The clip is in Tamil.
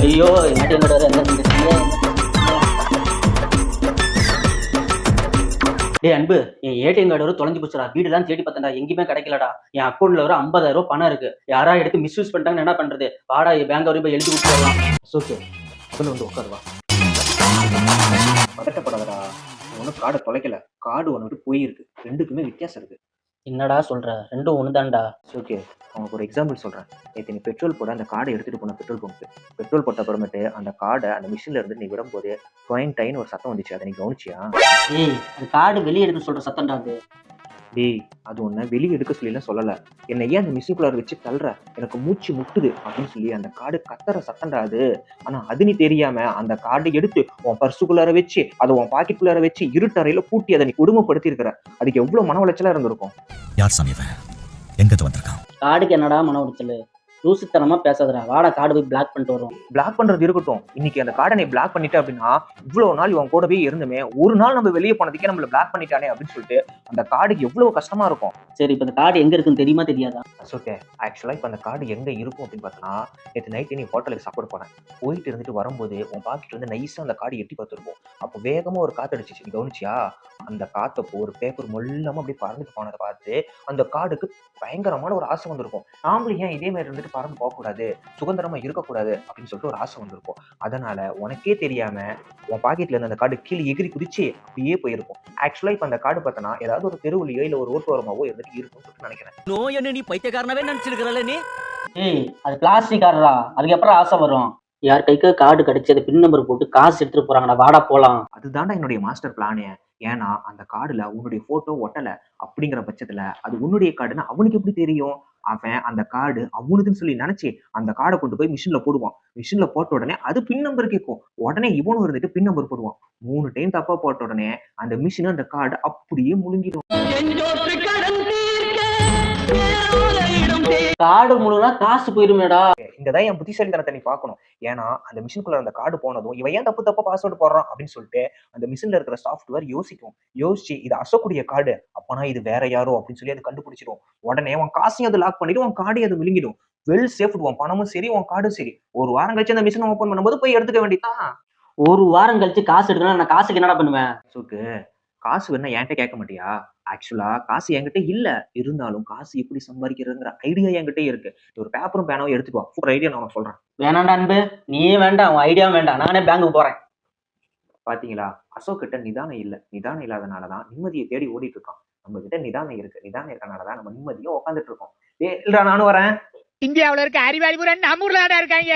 ஐயோ என்னோட டேய் அன்பு, என் ஏடிஎம் கார்டு வரை தொலைஞ்சு போச்சுடா. வீடுலாம் தேடி பார்த்தேன்டா, எங்கேயுமே கிடைக்கலடா. என் அக்கௌண்ட்ல வர 50,000 பணம் இருக்கு. யாரா எடுத்து மிஸ்யூஸ் பண்ணிட்டாங்கன்னு என்ன பண்றது? வாடா பேங்க் வரையும் போய் எழுதி கொடுத்துடலாம். ஓகே, வந்து உட்காருவா. பதட்டப்படாதடா. ஒன்றும் கார்டை தொலைக்கல. கார்டு ஒன்று விட்டு போயிருக்கு. ரெண்டுக்குமே வித்தியாசம் இருக்கு. என்னடா சொல்ற? ரெண்டும் ஒண்ணுதான்டா. ஓகே, உனக்கு ஒரு எக்ஸாம்பிள் சொல்கிறேன். நேற்று நீ பெட்ரோல் போட அந்த கார்டை எடுத்துகிட்டு போன பெட்ரோல் பங்க்கு. பெட்ரோல் போட்ட அப்புறமேட்டு அந்த கார்டை அந்த மிஷினில் இருந்து நீ விடும்போது டைன்னு ஒரு சத்தம் வந்துச்சு. அதை நீ கவனிச்சியா? ஏய், அது கார்டு வெளியே எடுத்து சொல்ற சத்தம்டா அது. டேய், அது ஒன்றை வெளியே எடுக்க சொல்லிலாம் சொல்லலை. என்னை ஏன் அந்த மிஷினுக்குள்ளார வச்சு தள்ளுற, எனக்கு மூச்சு முட்டுது அப்படின்னு சொல்லி அந்த கார்டு கத்துற சத்தம்டா அது. ஆனால் அது நீ தெரியாமல் அந்த கார்டை எடுத்து உன் பர்சுக்குள்ளார வச்சு அதை உன் பாக்கெட்டுக்குள்ளார வச்சு இருட்டறையில் பூட்டி அதை நீ கொடுமைப்படுத்தி இருக்கிற. அதுக்கு எவ்வளோ மன உளைச்சலாக இருந்திருக்கும். யார் சமீபம் எங்கிட்ட வந்திருக்கான்? கார்டுக்கு என்னடா மன உளைச்சல்? லூசுத்தனமா பேசாதடா. வாடா கார்டு போய் பிளாக் பண்ணிட்டு வரும். பிளாக் பண்றது இருக்கட்டும். இன்னைக்கு அந்த கார்டை நீ பிளாக் பண்ணிட்ட அப்படின்னா, இவ்வளவு நாள் இவன் கூடவே இருந்துமே ஒரு நாள் நம்ம வெளியே போனதுக்கே நம்மள பிளாக் பண்ணிட்டானே அப்படின்னு சொல்லிட்டு அந்த கார்டுக்கு எவ்வளவு கஷ்டமா இருக்கும். சரி, இப்ப இந்த கார்டு எங்க இருக்குன்னு தெரியுமா தெரியாதா? ஓகே, ஆக்சுவலா இப்ப அந்த கார்டு எங்க இருக்கும் அப்படின்னு பார்த்தா, நேற்று நைட்டு நீ ஹோட்டலுக்கு சாப்பிட போனேன். போயிட்டு இருந்துட்டு வரும்போது உன் பாக்கெட் வந்து நைஸா அந்த கார்டு எட்டி பார்த்துருப்போம். அப்போ வேகமா ஒரு காத்து அடிச்சிச்சு. நீ கவனிச்சியா? அந்த காத்தப்போ ஒரு பேப்பர் மொல்லாம அப்படி பறந்துட்டு போனதை பார்த்து அந்த கார்டுக்கு பயங்கரமான ஒரு ஆசை வந்திருக்கும். நாமளும் ஏன் இதே மாதிரி இருந்துட்டு பறந்து போகக்கூடாது, சுதந்திரமா இருக்கக்கூடாது அப்படின்னு சொல்லிட்டு ஒரு ஆசை வந்திருக்கும். அதனால உனக்கே தெரியாம உன் பாக்கெட்ல இருந்து அந்த கார்டு கீழே எகிரி குதிச்சு அப்படியே போயிருக்கும். ஆக்சுவலா இப்ப அந்த கார்டு பார்த்தனா ஏதாவது ஒரு தெருவுலையோ இல்ல ஒரு ரோட்டோரமாவோ இருந்துட்டு இருக்கும்னு சொல்லிட்டு நினைக்கிறேன். நோய் நீ பைத்தியக்காரனவே நினைச்சிருக்கிறல்ல நீ. ஏய், அது பிளாஸ்டிக் கார்டா. அதுக்கு அப்புறம் ஆசை வரும். யார் கைக்கு கார்டு கிடைச்சி அது பின் நம்பர் போட்டு காசு எடுத்துட்டு போறாங்கடா. வாடா போலாம். அதுதான்டா என்னுடைய மாஸ்டர் பிளானே. ஏன்னா அந்த கார்டுல உன்னுடைய போட்டோ ஒட்டல அப்படிங்கிற பட்சத்துல அது உன்னுடைய கார்டுன்னு அவனுக்கு எப்படி தெரியும்? அவன் அந்த கார்டு அவனுக்குன்னு சொல்லி நினைச்சு அந்த கார்டை கொண்டு போய் மிஷின்ல போடுவான். மிஷின்ல போட்ட உடனே அது பின் நம்பர் கேட்கும். உடனே இவனும் இருந்துட்டு பின் நம்பர் போடுவான். 3 டைம் தப்பா போட்ட உடனே அந்த மிஷின் அந்த கார்டு அப்படியே முழுங்கிடும். கார்டு முழுனா காசு போயிருமேடா. இங்கதான் என் புத்திசாலித்தனத்தை நீ பார்க்கணும். ஏன்னா அந்த மிஷினுக்குள்ள அந்த கார்டு போனதும் இவன் ஏன் தப்பா பாஸ்வேர்டு போடுறான் அப்படின்னு சொல்லிட்டு அந்த மிஷின்ல இருக்கிற சாஃப்ட்வேர் யோசிச்சு இது அசக்கூடிய கார்டு, அப்பனா இது வேற யாரோ அப்படின்னு சொல்லி அது கண்டுபிடிச்சிடும். உடனே உன் காசையும் அது லாக் பண்ணிட்டு உன் கார்டையும் அது விழுங்கிடும். வெல் சேஃப்ட். உன் பணமும் சரி, உன் கார்டும் சரி. ஒரு வாரம் கழிச்சு அந்த மிஷின் ஓபன் பண்ணும்போது போய் எடுத்துக்க வேண்டியதான். ஒரு வாரம் கழிச்சு காசு எடுக்கணும். நான் காசுக்கு என்னடா பண்ணுவேன்? காசு வேணா என்கிட்ட கேட்க மாட்டியா? ஆக்சுவலா காசு என்கிட்ட இல்ல. இருந்தாலும் காசு எப்படி சம்பாதிக்கிறதுங்கிற ஐடியா என்கிட்ட இருக்கு. ஒரு பேப்பரும் பேனாவும் எடுத்துக்கோ. ஒரு ஐடியா நான் சொல்றேன். வேணாண்டா அன்பு, நீயே வேண்டாம், உன் ஐடியா வேண்டாம். நானே பேங்க்குக்கு போறேன். பாத்தீங்களா, அசோக் கிட்ட நிதானம் இல்ல. நிதானம் இல்லாதனாலதான் நிம்மதியை தேடி ஓடிட்டு இருக்கான். நம்ம கிட்ட நிதானம் இருக்கு. நிதானம் இருக்கனாலதான் நம்ம நிம்மதியா உட்காந்துட்டு இருக்கோம். இல்லடா நானும் வரேன். இந்தியாவுல இருக்க அறிவாளி பூரா நம்ம ஊர்ல இருக்காங்க.